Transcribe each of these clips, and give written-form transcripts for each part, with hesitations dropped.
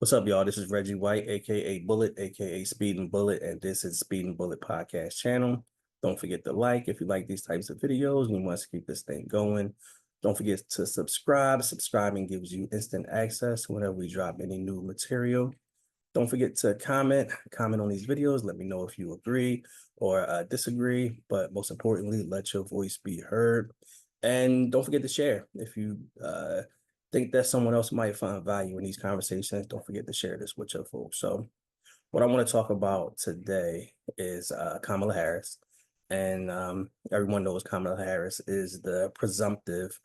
What's up, y'all? This is Reggie White, aka Bullet, aka Speed and Bullet, and this is Speed and Bullet Podcast channel. Don't forget to like if you like these types of videos and you want to keep this thing going. Don't forget to subscribe. Subscribing gives you instant access whenever we drop any new material. Don't forget to comment on these videos. Let me know if you agree or disagree. But most importantly, let your voice be heard. And don't forget to share. If you think that someone else might find value in these conversations, don't forget to share this with your folks. So what I want to talk about today is Kamala Harris. And everyone knows Kamala Harris is the presumptive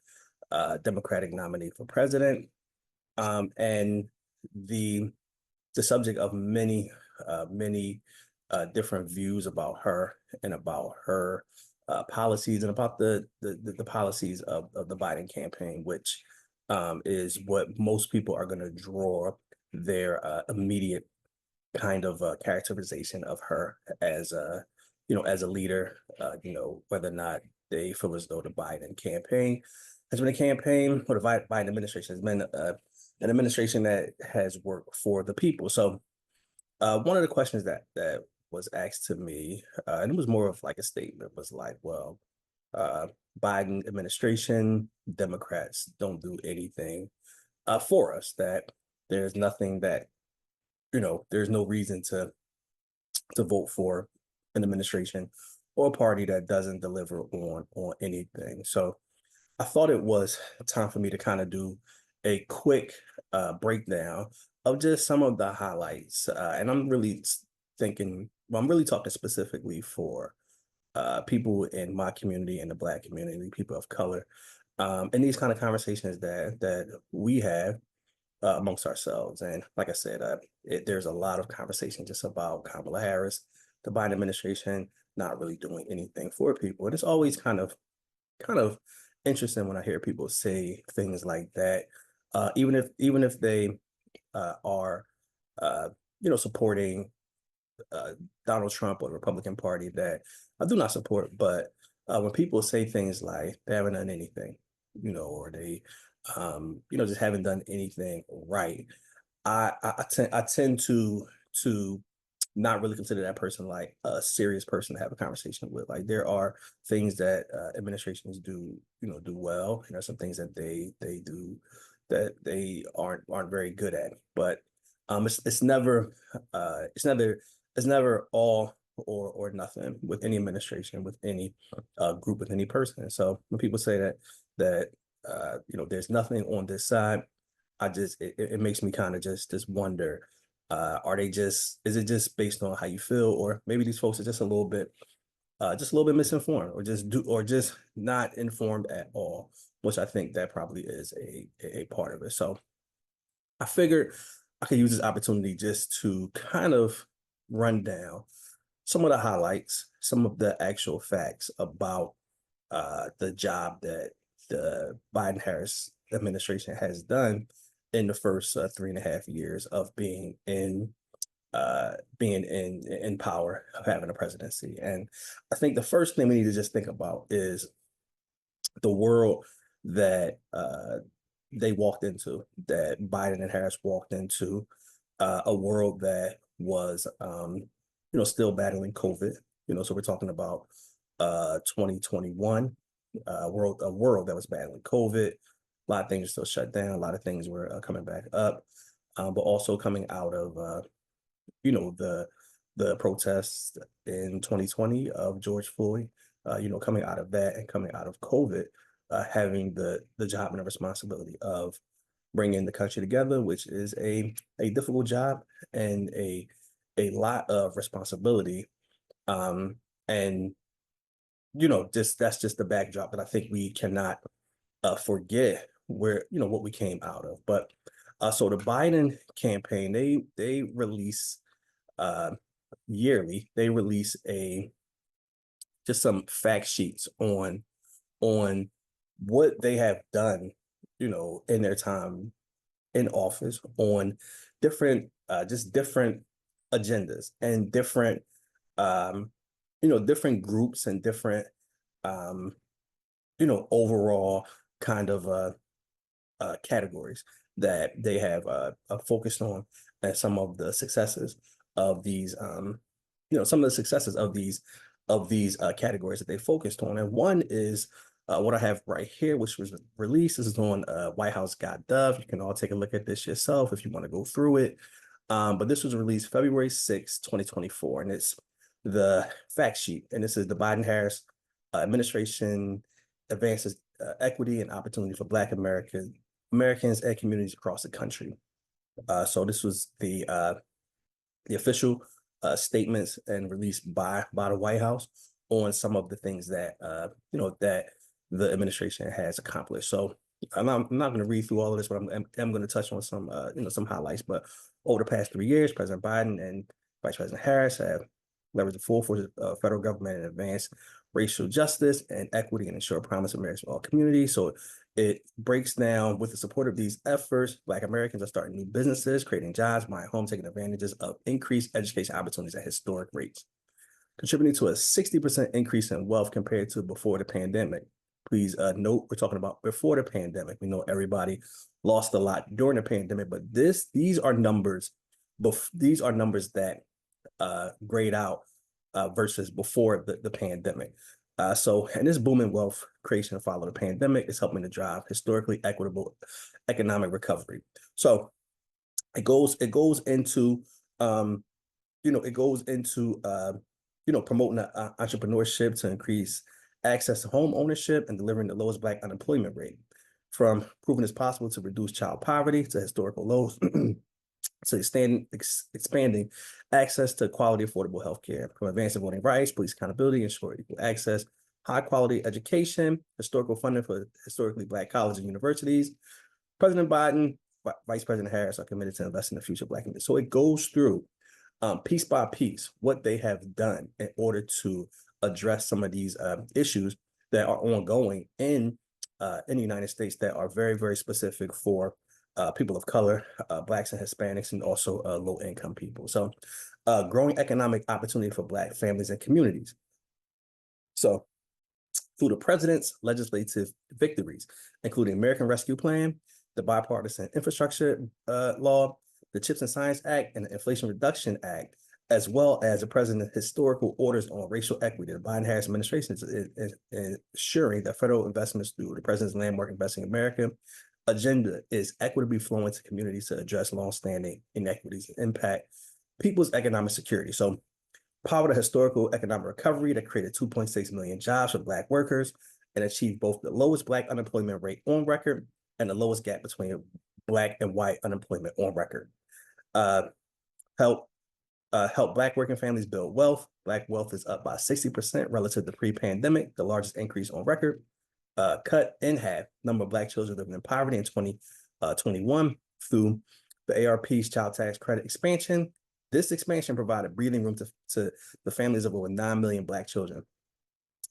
Democratic nominee for president. And the subject of many different views about her and about her policies and about the policies of the Biden campaign, which is what most people are going to draw their immediate kind of characterization of her as as a leader, whether or not they feel as though the Biden campaign has been a campaign or the Biden administration has been an administration that has worked for the people. So one of the questions that was asked to me, and it was more of like a statement, was like, well, uh, Biden administration, Democrats don't do anything for us, that there's nothing that, there's no reason to vote for an administration or a party that doesn't deliver on anything. So I thought it was time for me to kind of do a quick breakdown of just some of the highlights. And I'm really thinking, well, I'm really talking specifically for people in my community and the Black community, people of color, and these kind of conversations that we have amongst ourselves. And like I said, there's a lot of conversation just about Kamala Harris, the Biden administration not really doing anything for people. And it's always kind of interesting when I hear people say things like that, even if they are supporting Donald Trump or the Republican Party that I do not support. But when people say things like they haven't done anything, or they just haven't done anything right, I tend to not really consider that person like a serious person to have a conversation with. Like, there are things that administrations do well, and there's some things that they do that they aren't very good at. But it's never all or nothing with any administration, with any group, with any person. So when people say that there's nothing on this side, it makes me kind of just wonder, is it just based on how you feel, or maybe these folks are just a little bit misinformed, or just not informed at all, which I think that probably is a part of it. So I figured I could use this opportunity just to kind of run down some of the highlights, some of the actual facts about the job that the Biden-Harris administration has done in the first 3.5 years of being in power, of having a presidency. And I think the first thing we need to just think about is the world that they walked into, that Biden and Harris walked into, a world that was, still battling COVID. So we're talking about 2021, a world that was battling COVID. A lot of things are still shut down. A lot of things were coming back up, but also coming out of, the protests in 2020 of George Floyd. Coming out of that and coming out of COVID, having the job and the responsibility of bringing the country together, which is a difficult job and a lot of responsibility. And just that's just the backdrop that I think we cannot forget, where what we came out of. But so the Biden campaign, they release uh, yearly, they release a just some fact sheets on what they have done, in their time in office, on different agendas and different groups and different um, overall kind of categories that they have focused on. and some of the successes of these, some of the successes of these categories that they focused on. And one is what I have right here, which was released. This is on whitehouse.gov. You can all take a look at this yourself if you want to go through it. But this was released February 6, 2024, and it's the fact sheet. And this is the Biden-Harris administration advances equity and opportunity for Black Americans and communities across the country. So this was the official statements and released by the White House on some of the things that that the administration has accomplished. So I'm not going to read through all of this, but I'm going to touch on some some highlights. But over the past 3 years, President Biden and Vice President Harris have leveraged the full force of federal government and advance racial justice and equity and ensure promise of marriage for all communities. So it breaks down with the support of these efforts, Black Americans are starting new businesses, creating jobs, buying homes, taking advantages of increased education opportunities at historic rates, contributing to a 60% increase in wealth compared to before the pandemic. Please note, we're talking about before the pandemic. We know everybody lost a lot during the pandemic, but these are numbers that grade out versus before the pandemic. And this booming wealth creation following the pandemic is helping to drive historically equitable economic recovery. So it goes into promoting entrepreneurship to increase access to home ownership and delivering the lowest Black unemployment rate, from proving it's possible to reduce child poverty to historical lows. To expanding access to quality, affordable healthcare, from advancing voting rights, police accountability, ensure equal access, high quality education, historical funding for historically Black colleges and universities. President Biden, Vice President Harris are committed to invest in the future of Black communities. So it goes through piece by piece what they have done in order to address some of these issues that are ongoing in the United States that are very, very specific for people of color, Blacks and Hispanics, and also low-income people. So growing economic opportunity for Black families and communities. So through the president's legislative victories, including American Rescue Plan, the Bipartisan Infrastructure Law, the CHIPS and Science Act, and the Inflation Reduction Act, as well as the president's historical orders on racial equity, the Biden-Harris administration is ensuring that federal investments through the president's landmark Investing in America agenda is equitably flowing to communities to address longstanding inequities and impact people's economic security. So power the historical economic recovery that created 2.6 million jobs for Black workers and achieved both the lowest Black unemployment rate on record and the lowest gap between Black and white unemployment on record. Help Black working families build wealth. Black wealth is up by 60% relative to pre-pandemic, the largest increase on record. Cut in half number of Black children living in poverty in 2021 through the ARP's child tax credit expansion. This expansion provided breathing room to the families of over 9 million Black children.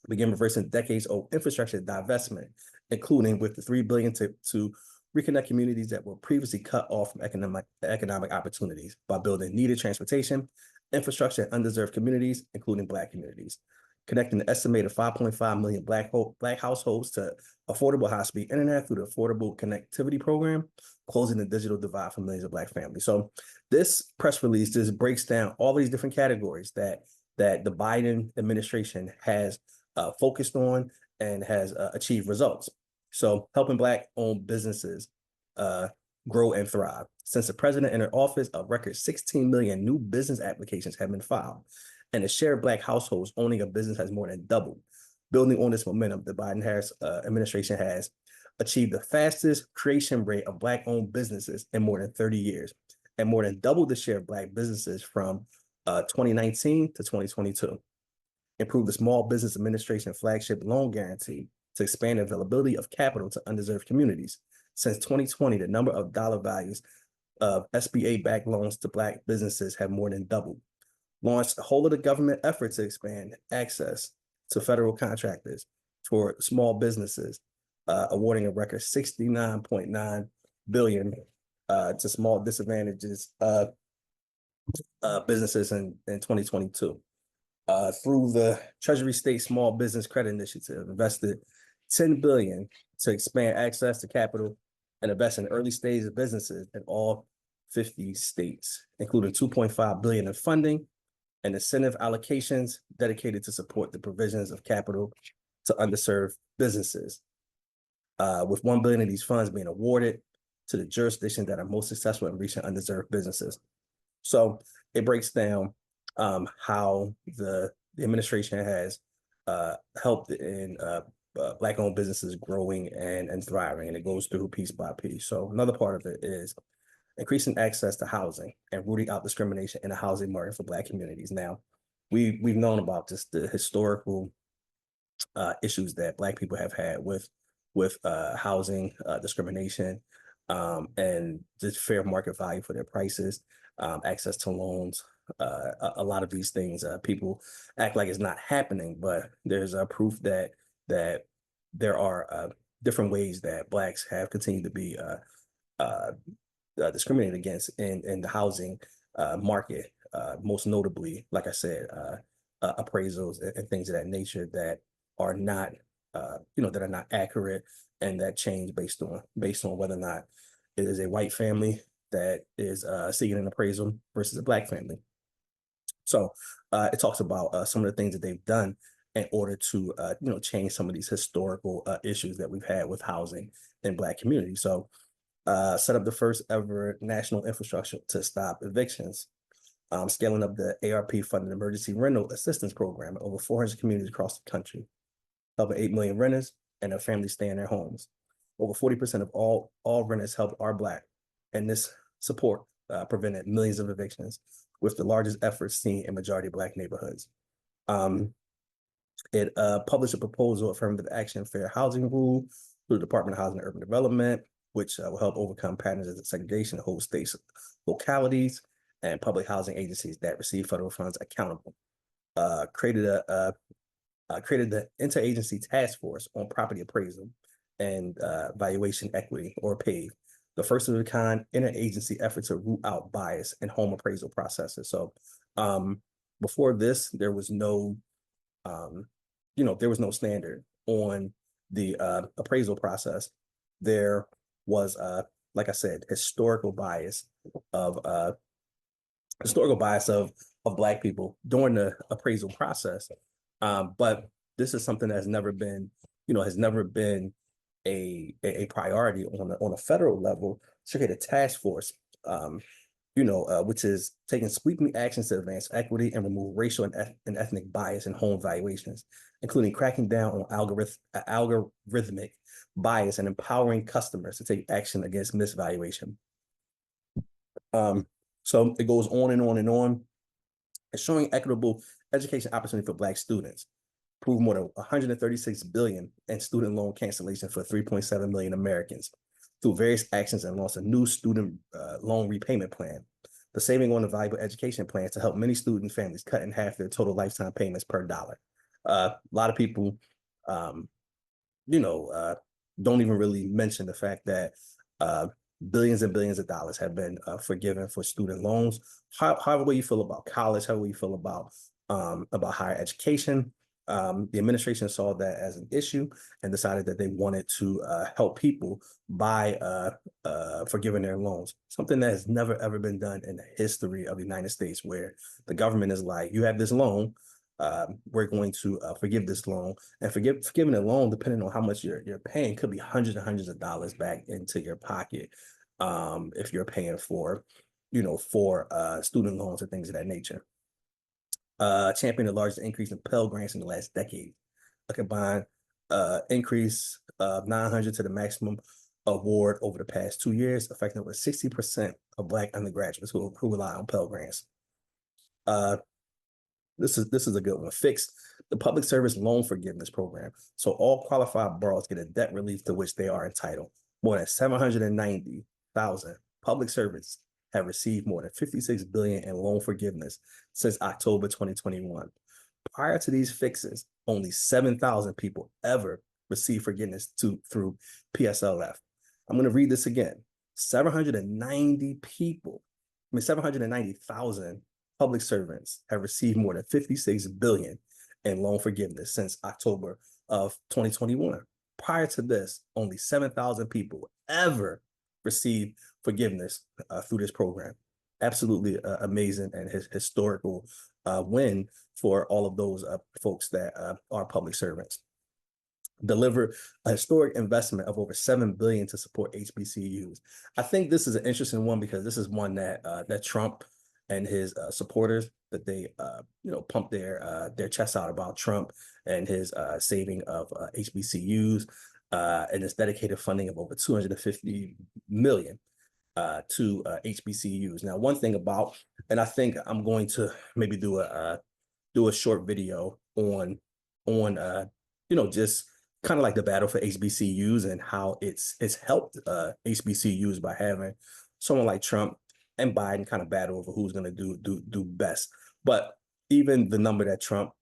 Begin reversing decades-old infrastructure divestment, including with the $3 billion to reconnect communities that were previously cut off from economic opportunities by building needed transportation, infrastructure in underserved communities, including Black communities, connecting the estimated 5.5 million Black households to affordable high-speed internet through the Affordable Connectivity Program, closing the digital divide for millions of Black families. So this press release just breaks down all these different categories that the Biden administration has focused on and has achieved results. So helping Black-owned businesses grow and thrive. Since the president entered office, a record 16 million new business applications have been filed, and the share of Black households owning a business has more than doubled. Building on this momentum, the Biden-Harris administration has achieved the fastest creation rate of Black-owned businesses in more than 30 years, and more than doubled the share of Black businesses from 2019 to 2022. Improved the Small Business Administration flagship loan guarantee to expand availability of capital to underserved communities. Since 2020, the number of dollar values of SBA-backed loans to Black businesses have more than doubled. Launched a whole of the government effort to expand access to federal contractors for small businesses, awarding a record $69.9 billion to small disadvantages businesses in 2022. Through the Treasury State Small Business Credit Initiative, invested $10 billion to expand access to capital and invest in early stage of businesses in all 50 states, including 2.5 billion in funding and incentive allocations dedicated to support the provisions of capital to underserved businesses, with 1 billion of these funds being awarded to the jurisdictions that are most successful in reaching underserved businesses. So it breaks down how the administration has helped in Black-owned businesses growing and thriving, and it goes through piece by piece. So another part of it is increasing access to housing and rooting out discrimination in the housing market for Black communities. Now, we've known about just the historical issues that Black people have had with housing discrimination, and just fair market value for their prices, access to loans. A lot of these things, people act like it's not happening, but there's proof that there are different ways that Blacks have continued to be discriminated against in the housing market. Most notably, like I said, appraisals and things of that nature that are not, that are not accurate, and that change based on whether or not it is a white family that is seeking an appraisal versus a Black family. So it talks about some of the things that they've done in order to, change some of these historical issues that we've had with housing in Black communities. So set up the first ever national infrastructure to stop evictions, scaling up the ARP funded emergency rental assistance program in over 400 communities across the country, helping 8 million renters and their families stay in their homes. Over 40% of all renters helped are Black, and this support prevented millions of evictions, with the largest efforts seen in majority Black neighborhoods. It published a proposal affirmative action fair housing rule through the Department of Housing and Urban Development, which will help overcome patterns of segregation, hold states, localities, and public housing agencies that receive federal funds accountable. Created the Interagency Task Force on Property Appraisal and Valuation Equity, or PAVE, the first of a kind interagency effort to root out bias in home appraisal processes. So before this, there was no, standard on the appraisal process. There was, like I said, historical bias of Black people during the appraisal process. But this is something that's never been, a priority on a federal level to create a task force, which is taking sweeping actions to advance equity and remove racial and ethnic bias in home valuations, including cracking down on algorithmic bias and empowering customers to take action against misvaluation. So it goes on and on and on. It's showing equitable education opportunity for Black students, approved more than 136 billion in student loan cancellation for 3.7 million Americans through various actions, and launched a new student loan repayment plan. The saving on the valuable education plans to help many student families cut in half their total lifetime payments per dollar. A lot of people, don't even really mention the fact that billions and billions of dollars have been forgiven for student loans. However you feel about college, however you feel about higher education, the administration saw that as an issue and decided that they wanted to help people by forgiving their loans. Something that has never ever been done in the history of the United States, where the government is like, you have this loan, we're going to forgive this loan, and forgiving a loan, depending on how much you're paying, could be hundreds and hundreds of dollars back into your pocket if you're paying for student loans and things of that nature. Championed the largest increase in Pell Grants in the last decade, a combined increase of 900 to the maximum award over the past 2 years, affecting over 60% of Black undergraduates who rely on Pell Grants. This is a good one. Fix the public service loan forgiveness program, so all qualified borrowers get a debt relief to which they are entitled. More than 790,000 public servants have received more than 56 billion in loan forgiveness since October 2021. Prior to these fixes, only 7,000 people ever received forgiveness through PSLF. I'm going to read this again. 790,000 public servants have received more than 56 billion in loan forgiveness since October of 2021. Prior to this, only 7,000 people ever receive forgiveness through this program. Absolutely amazing and historical win for all of those folks that are public servants. Deliver a historic investment of over $7 billion to support HBCUs. I think this is an interesting one because this is one that that Trump and his supporters, that they pump their chests out about Trump and his saving of HBCUs and his dedicated funding of over $250 million to HBCUs. Now, one thing about, and I think I'm going to maybe do a short video on just kind of like the battle for HBCUs and how it's helped HBCUs by having someone like Trump and Biden kind of battle over who's going to do best. But even the number that Trump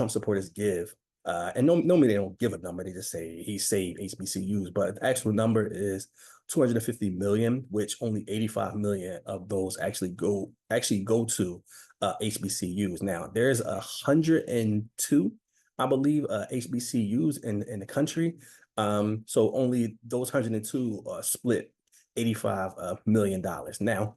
supporters give, and normally they don't give a number, they just say he saved HBCUs, but the actual number is 250 million, which only 85 million of those actually go to HBCUs. Now there's 102, I believe, HBCUs in the country. So only those 102 split $85 million. Now,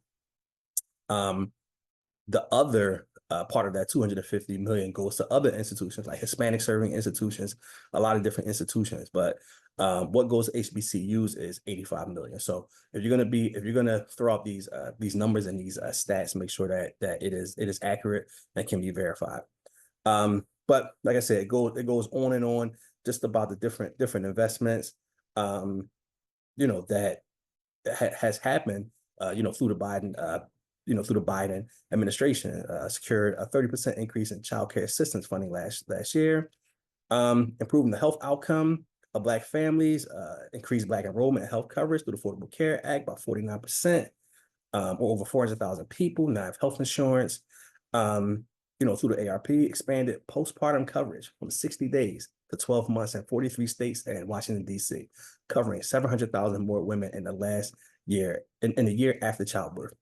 the other part of that 250 million goes to other institutions like Hispanic serving institutions, a lot of different institutions. But what goes to HBCUs is 85 million. So if you're gonna throw out these numbers and these stats, make sure that it is accurate and can be verified. But like I said, it goes on and on just about the different investments, that has happened, through the Biden administration. Secured a 30% increase in child care assistance funding last year, improving the health outcome of Black families, increased Black enrollment and health coverage through the Affordable Care Act by 49%, or over 400,000 people now have health insurance. Through the ARP, expanded postpartum coverage from 60 days to 12 months in 43 states and Washington, D.C., covering 700,000 more women in the last year, in the year after childbirth.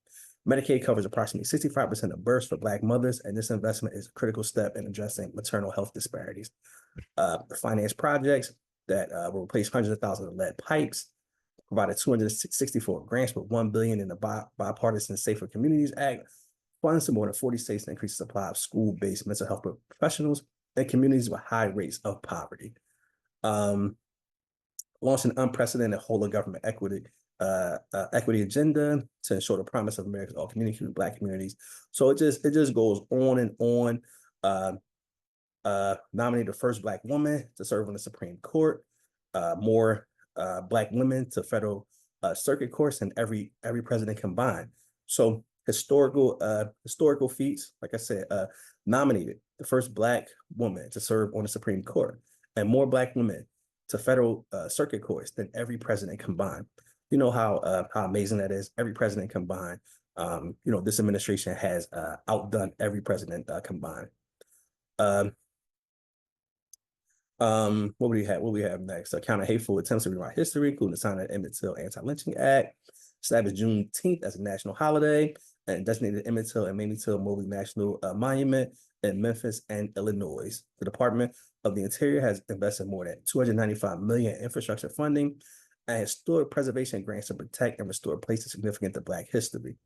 Medicaid covers approximately 65% of births for Black mothers, and this investment is a critical step in addressing maternal health disparities. Finance projects that will replace hundreds of thousands of lead pipes, provided 264 grants with $1 billion in the Bipartisan Safer Communities Act, funds to more than 40 states to increase the supply of school-based mental health professionals in communities with high rates of poverty. Launched an unprecedented whole of government equity agenda to ensure the promise of America's all community, Black communities. So it just goes on and on. Nominated the first Black woman to serve on the Supreme Court. More Black women to federal circuit courts than every president combined. So historical feats, like I said, nominated the first Black woman to serve on the Supreme Court, and more Black women to federal circuit courts than every president combined. You know how amazing that is. Every president combined. This administration has outdone every president combined. What we have next? Counter hateful attempts to rewrite history, including the signing of the Emmett Till Anti-Lynching Act, established Juneteenth as a national holiday, and designated Emmett Till and Mamie Till Mobley National Monument in Memphis and Illinois. The Department of the Interior has invested more than $295 million in infrastructure funding and historic preservation grants to protect and restore places significant to Black history.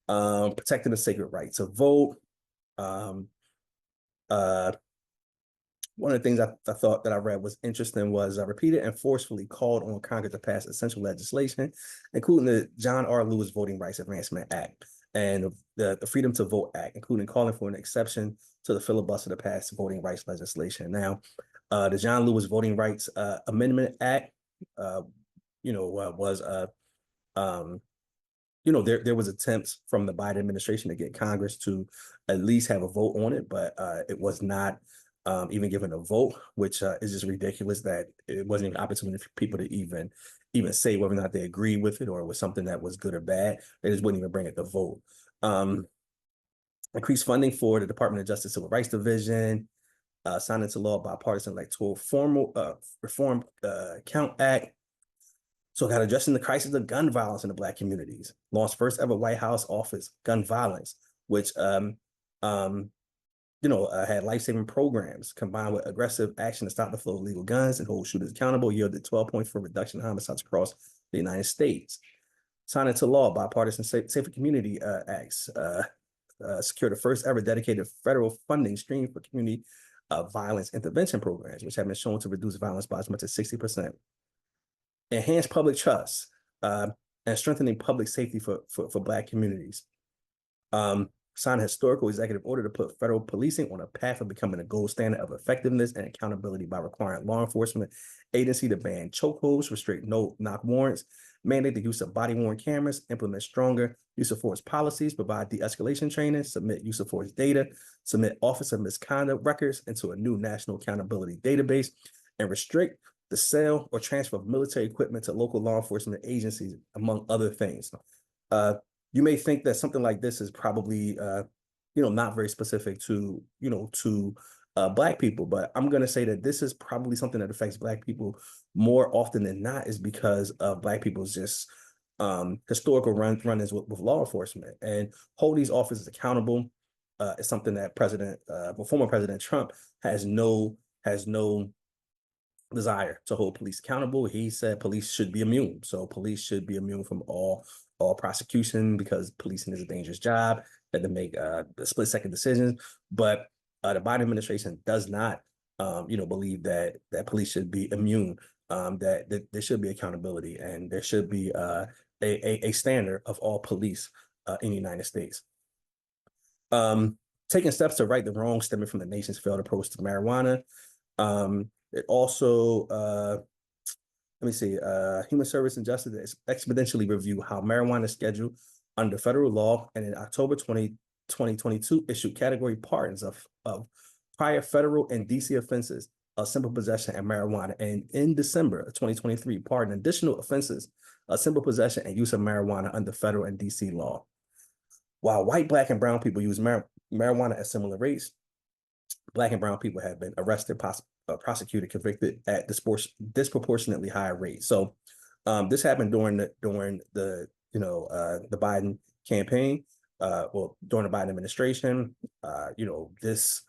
Protecting the sacred right to vote. One of the things I thought that I read was interesting was repeated and forcefully called on Congress to pass essential legislation, including the John R. Lewis Voting Rights Advancement Act and the Freedom to Vote Act, including calling for an exception to the filibuster to pass voting rights legislation. Now, the John Lewis Voting Rights Amendment Act, there was attempts from the Biden administration to get Congress to at least have a vote on it, but it was not even given a vote, which is just ridiculous that it wasn't even an opportunity for people to even say whether or not they agree with it or it was something that was good or bad. They just wouldn't even bring it to vote. Increased funding for the Department of Justice Civil Rights Division, signed into law bipartisan electoral reform count act. So got addressing the crisis of gun violence in the Black communities. Launched first ever White House office gun violence, which had life-saving programs combined with aggressive action to stop the flow of legal guns and hold shooters accountable, yielded 12 points for reduction in homicides across the United States. Signed into law, bipartisan Safer Community Acts, secure the first ever dedicated federal funding stream for community violence intervention programs, which have been shown to reduce violence by as much as 60%. Enhance public trust and strengthening public safety for Black communities. Signed a historical executive order to put federal policing on a path of becoming a gold standard of effectiveness and accountability by requiring law enforcement agency to ban chokeholds, restrict no-knock warrants, mandate the use of body-worn cameras, implement stronger use of force policies, provide de-escalation training, submit use of force data, submit officer misconduct records into a new national accountability database, and restrict the sale or transfer of military equipment to local law enforcement agencies, among other things. You may think that something like this is probably, not very specific to, Black people, but I'm going to say that this is probably something that affects Black people more often than not, is because of Black people's just historical run-ins with law enforcement, and hold these officers accountable is something that former President Trump has no desire to hold police accountable. He said police should be immune. So police should be immune from all prosecution, because policing is a dangerous job, that they make split-second decisions. But the Biden administration does not, believe that police should be immune. That there should be accountability, and there should be a standard of all police in the United States. Taking steps to right the wrong stemming from the nation's failed approach to marijuana. It also, Human Service and Justice exponentially review how marijuana is scheduled under federal law, and in October 2022 issued category pardons of prior federal and DC offenses of simple possession and marijuana, and in December of 2023 pardoned additional offenses of simple possession and use of marijuana under federal and DC law. While white, Black, and brown people use marijuana at similar rates, Black and brown people have been arrested, prosecuted, convicted at disproportionately higher rates. So this happened during the Biden campaign, during the Biden administration. This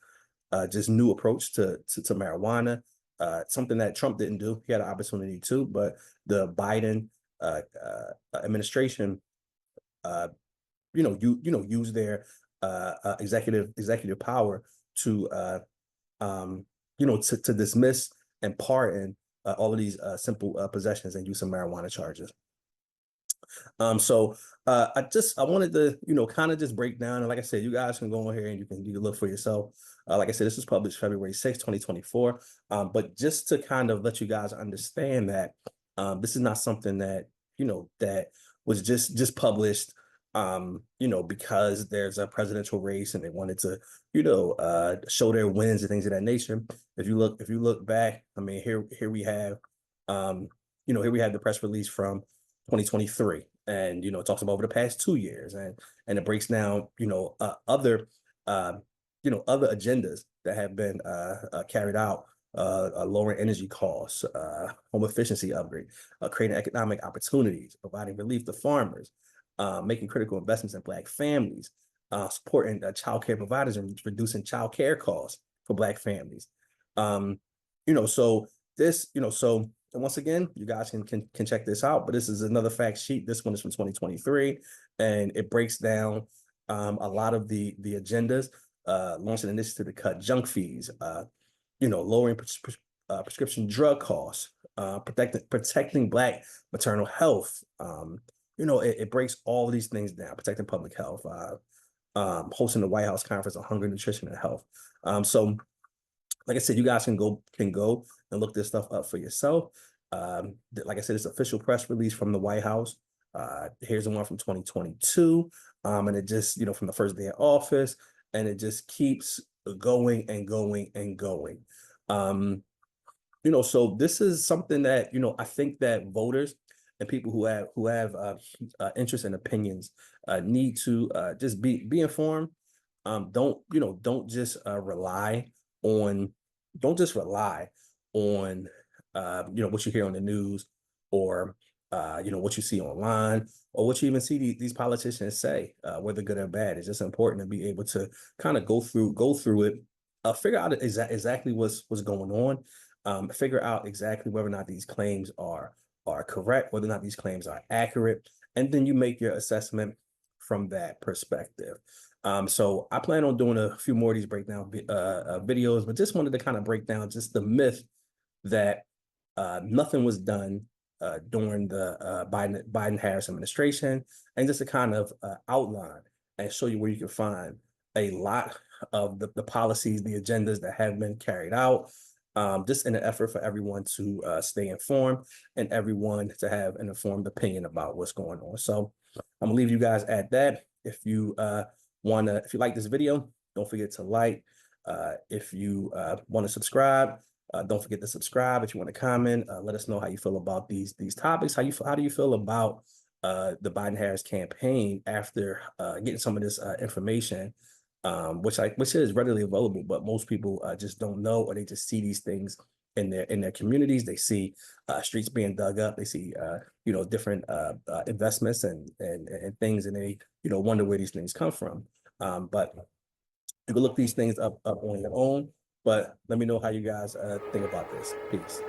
just new approach to marijuana, something that Trump didn't do. He had an opportunity to, but the Biden administration, use their executive power to to dismiss and pardon all of these simple possessions and use of marijuana charges. I wanted to, kind of just break down. And like I said, you guys can go on here and you can look for yourself. Like I said, this was published February 6, 2024. But just to kind of let you guys understand that this is not something that, that was just published, because there's a presidential race and they wanted to, show their wins and things of that nature. If you look back, I mean, here we have, here we have the press release from 2023, and it talks about over the past 2 years, and it breaks down, other agendas that have been carried out, lowering energy costs, home efficiency upgrade, creating economic opportunities, providing relief to farmers, making critical investments in Black families, supporting child care providers and reducing child care costs for Black families. So this, so once again, you guys can check this out, but this is another fact sheet. This one is from 2023, and it breaks down a lot of the agendas, launching an initiative to cut junk fees, lowering prescription drug costs, protecting Black maternal health. It breaks all of these things down, protecting public health, hosting the White House Conference on Hunger, Nutrition, and Health. So like I said, you guys can go and look this stuff up for yourself. Like I said, it's official press release from the White House. Here's the one from 2022. And it just, from the first day of office, and it just keeps going and going and going. So this is something that, I think that voters and people who have interest and opinions need to just be informed. Don't just rely on what you hear on the news, or what you see online, or what you even see these politicians say, whether good or bad. It's just important to be able to kind of go through it, figure out exactly what's going on, figure out exactly whether or not these claims are correct, whether or not these claims are accurate, and then you make your assessment from that perspective. So I plan on doing a few more of these breakdown videos, but just wanted to kind of break down just the myth that nothing was done during the Biden-Harris administration, and just to kind of outline and show you where you can find a lot of the policies, the agendas that have been carried out, just in an effort for everyone to stay informed and everyone to have an informed opinion about what's going on. So I'm gonna leave you guys at that. If you if you like this video, don't forget to like. If you want to subscribe, don't forget to subscribe. If you want to comment, let us know how you feel about these topics. How do you feel about the Biden-Harris campaign after getting some of this information, which is readily available, but most people just don't know, or they just see these things in their communities. They see streets being dug up. They see different investments and things, and they wonder where these things come from. But you can look these things up on your own. But let me know how you guys think about this. Peace.